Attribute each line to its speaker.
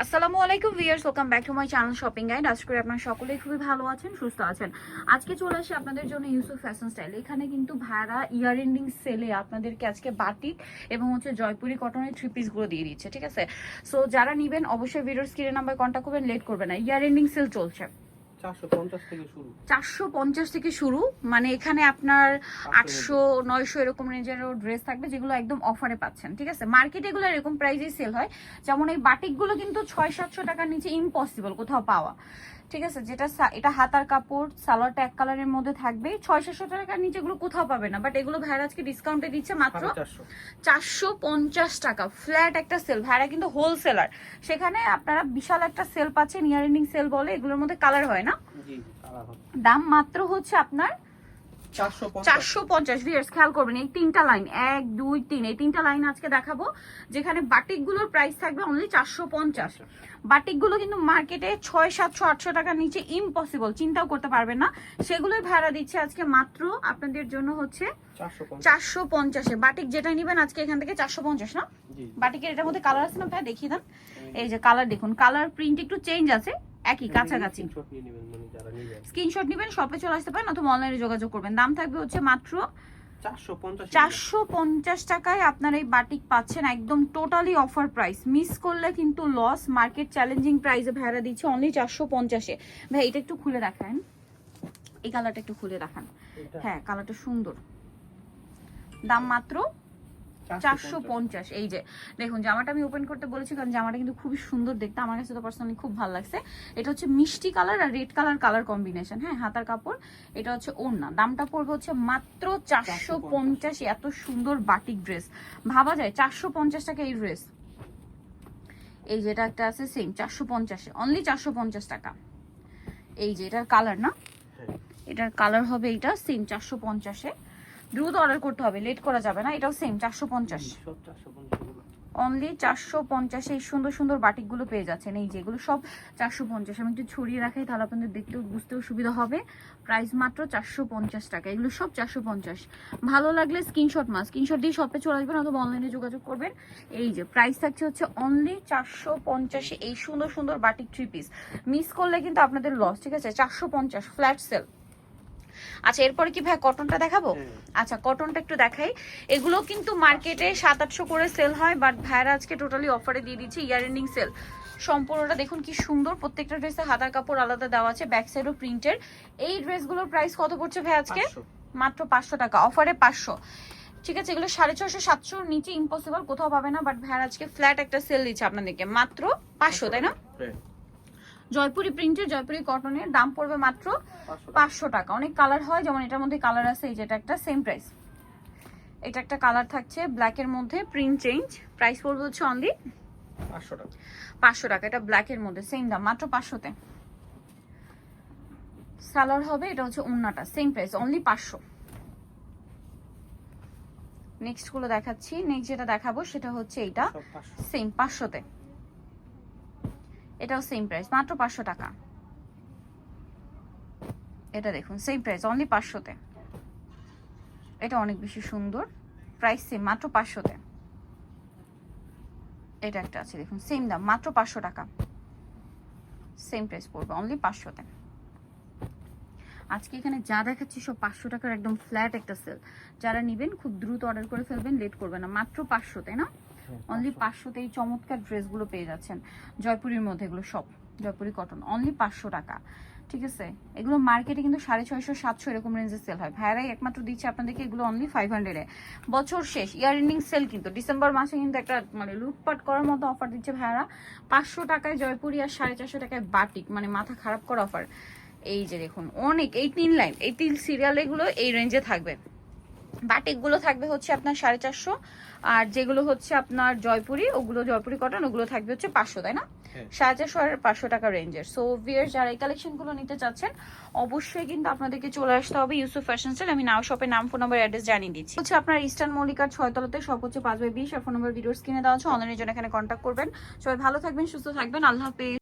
Speaker 1: আসসালামু আলাইকুম viewers, welcome back to my channel shopping guide. আশা করি আপনারা সকলেই খুবই ভালো আছেন, সুস্থ আছেন। আজকে চলে আসি আপনাদের জন্য ইউসুফ ফ্যাশন স্টাইল। এখানে কিন্তু ভাড়া ইয়ার এন্ডিং সেলে আপনাদেরকে আজকে বাটিক এবং হচ্ছে জয়পুরি কটনের থ্রি পিসগুলো দিয়ে দিচ্ছে, ঠিক আছে? সো যারা নেবেন অবশ্যই ভিডিওর স্ক্রিনের নাম্বার কন্ট্যাক্ট করবেন, লেট করবেন না। ইয়ার এন্ডিং সেল চলছে 450 থেকে শুরু, মানে এখানে আপনার 800-900 এরকম রেঞ্জেরও ড্রেস থাকবে যেগুলো একদম অফারে পাচ্ছেন, ঠিক আছে? মার্কেটে এগুলো এরকম প্রাইসেই সেল হয়। যেমন এই বাটিকগুলো কিন্তু 600-700 টাকার নিচে ইম্পসিবল কোথাও পাওয়া, ঠিক আছে? যেটা এটা হাতার কাপড়, সালোয়ারটা এক কালারের মধ্যে থাকবে, 600-700 টাকার নিচে এগুলো কোথাও পাবে না। বাট এগুলো ভাইরা আজকে ডিসকাউন্টে দিচ্ছে মাত্র 450 টাকা। ফ্ল্যাট একটা সেল, ভাইরা কিন্তু হোলসেলার, সেখানে আপনারা বিশাল একটা সেল পাচ্ছেন। ইয়ার এন্ডিং সেল বলে, এগুলোর মধ্যে কালার হয় না। দাম মাত্র হচ্ছে আপনার 450। ভিউয়ার্স খেয়াল করবেন এই তিনটা লাইন, 1 2 3, এই তিনটা লাইন আজকে দেখাবো, যেখানে বাটিকগুলোর প্রাইস থাকবে অনলি 450। বাটিকগুলো কিন্তু মার্কেটে 600-700-800 টাকার নিচে ইম্পসিবল, চিন্তাও করতে পারবেন না। সেগুলোই ভাড়া দিচ্ছে আজকে মাত্র আপনাদের জন্য হচ্ছে 450-এ। বাটিক যেটা নিবেন আজকে এখান থেকে 450 না। বাটিকের এটার মধ্যে কালার আছে না ভাই, দেখিয়ে দেন। এই যে কালার দেখুন, কালার প্রিন্ট একটু চেঞ্জ আছে, একই কাছাকাছি। স্ক্রিনশট নেবেন, শপে চলে আসতে পারেন অথবা অনলাইনে যোগাযোগ করবেন। দাম থাকবে হচ্ছে মাত্র 450 টাকায় আপনারা এই বাটিক পাচ্ছেন, একদম টোটালি অফার প্রাইস। মিস করলে কিন্তু লস। মার্কেট চ্যালেঞ্জিং প্রাইসে ভাড়া দিচ্ছে অনলি 450-এ। ভাই এটা একটু খুলে দেখান, এই কালারটা একটু খুলে দেখান। হ্যাঁ কালারটা সুন্দর। দাম মাত্র 450। এই যে দেখুন, জামাটা আমি ওপেন করতে বলেছি কারণ জামাটা কিন্তু খুবই সুন্দর দেখতে, আমার কাছে তো পার্সোনালি খুব ভালো লাগছে। এটা হচ্ছে মিষ্টি কালার আর রেড কালার কম্বিনেশন। হ্যাঁ হাতার কাপড়, এটা হচ্ছে ওড়না। দামটা পড়বে হচ্ছে মাত্র 450। এত সুন্দর বাটিক ড্রেস ভাবা যায় 450 টাকা এই ড্রেস। এই যেটা একটা আছে সেম 450-এ, অনলি 450 টাকা। এই যে এটার কালার না, এটার কালার হবে এইটা সেম 450-এ। দ্রুত অর্ডার করতে হবে, লেট করা যাবে না। এটাও সেম 450, অনলি 450। এই সুন্দর সুন্দর বাটিকগুলো পেয়ে যাচ্ছেন, এই যেগুলো সব 450। আমি একটু ছড়িয়ে রাখাই, তাহলে আপনাদের দেখতেও বুঝতেও সুবিধা হবে। প্রাইস মাত্র 450 টাকা, এগুলো সব 450। ভালো লাগলে স্ক্রিনশট স্ক্রিনশট দিয়ে শপে চলে আসবেন অথবা অনলাইনে যোগাযোগ করবেন। এই যে প্রাইস থাকছে হচ্ছে অনলি 450। এই সুন্দর সুন্দর বাটিক থ্রি পিস মিস করলে কিন্তু আপনাদের লস, ঠিক আছে? 450 ফ্ল্যাট সেল। আচ্ছা এরপরে কি ভাই কটনটা দেখাবো? আচ্ছা কটনটা একটু দেখাই। এগুলো কিন্তু মার্কেটে 700-800 করে সেল হয়, বাট ভাইরা আজকে টোটালি অফারে দিয়ে দিচ্ছে ইয়ার এন্ডিং সেল। সম্পূর্ণটা দেখুন কি সুন্দর, প্রত্যেকটা ড্রেসে হাতার কাপড় আলাদা দেওয়া আছে, ব্যাক সাইডও প্রিন্টের। এই ড্রেসগুলোর প্রাইস কত পড়ছে ভাই আজকে? মাত্র 500 টাকা, অফারে 500, ঠিক আছে? এগুলো 650-700 নিচে ইম্পসিবল, কোথাও পাবে না। বাট ভাইরা আজকে ফ্ল্যাট একটা সেল দিচ্ছে আপনাদেরকে মাত্র 500, তাই না? জয়পুরি প্রিন্টের, জয়পুরি কটনের, দাম পড়বে মাত্র 500 টাকা। অনেক কালার হয়, যেমন এটার মধ্যে কালার আছে, এই যেটা একটা সেম প্রাইস। এটা একটা কালার থাকছে ব্ল্যাকের মধ্যে, প্রিন্ট চেঞ্জ, প্রাইস পড়বে হচ্ছে অনলি 500 টাকা। 500 টাকা, এটা ব্ল্যাকের মধ্যে সেম দাম মাত্র 500-তে। সালোয়ার হবে, এটা হচ্ছে ওড়নাটা, সেম প্রাইস অনলি 500। নেক্সট গুলো দেখাচ্ছি। নেক্সট যেটা দেখাবো সেটা হচ্ছে এইটা সেম 500-তে, এটাও সেম প্রাইস মাত্র 500 টাকা। এটা দেখুন সেম প্রাইস অনলি 500-তে। এটা অনেক বেশি সুন্দর, প্রাইস সেম মাত্র 500-তে। এটা একটা আছে দেখুন সেম দাম মাত্র 500 টাকা, সেম প্রাইস পড়বে অনলি 500-তে। আজকে এখানে যা দেখাচ্ছি সব 500 টাকার একদম ফ্ল্যাট একটা সেল। যারা নেবেন খুব দ্রুত অর্ডার করে ফেলবেন, লেট করবেন না। মাত্র 500, তাই না? অনলি 500-তে এই চমৎকার ড্রেসগুলো পেয়ে যাচ্ছেন জয়পুরির মধ্যে, এগুলো সব জয়পুরি কটন, অনলি 500 টাকা, ঠিক আছে? এগুলো মার্কেটে কিন্তু 650-700 এরকম রেঞ্জে সেল হয়, ভাইরাই একমাত্র দিচ্ছে আপনাদেরকে এগুলো অনলি 500-এ। বছর শেষ ইয়ার এন্ডিং সেল, কিন্তু ডিসেম্বর মাসে কিন্তু একটা মানে লুটপাট করার মতো অফার দিচ্ছে ভাইরা। 500 টাকায় জয়পুরি আর 450 টাকায় বাটিক, মানে মাথা খারাপ করা অফার। এই যে দেখুন অনেক, এই 3 লাইন, এই 3 সিরিয়াল এগুলো এই রেঞ্জে থাকবে। বাটিকগুলো থাকবে হচ্ছে আপনার 450, আর যেগুলো হচ্ছে আপনার জয়পুরি, ওগুলো জয়পুরি কটন, ওগুলো থাকবে হচ্ছে 500, তাই না? 450 আর 500 টাকা রেঞ্জের। সো ভিউয়ার্স যারা এই কালেকশনগুলো নিতে চাচ্ছেন অবশ্যই কিন্তু আপনাদেরকে চলে আসতে হবে ইউসুফ ফ্যাশন স্টাইল। আমি নাও শপের নাম, ফোন নাম্বার, অ্যাড্রেস জানিয়ে দিচ্ছি। হচ্ছে আপনার ইস্টার্ন মল্লিকার 6 তলাতে, সব হচ্ছে 5/20, আর ফোন নাম্বার ভিডিওর স্ক্রিনে দেওয়া আছে, অনলাইনের জন্য এখানে কন্ট্যাক্ট করবেন। সবাই ভালো থাকবেন, সুস্থ থাকবেন, আল্লাহ হাফেজ।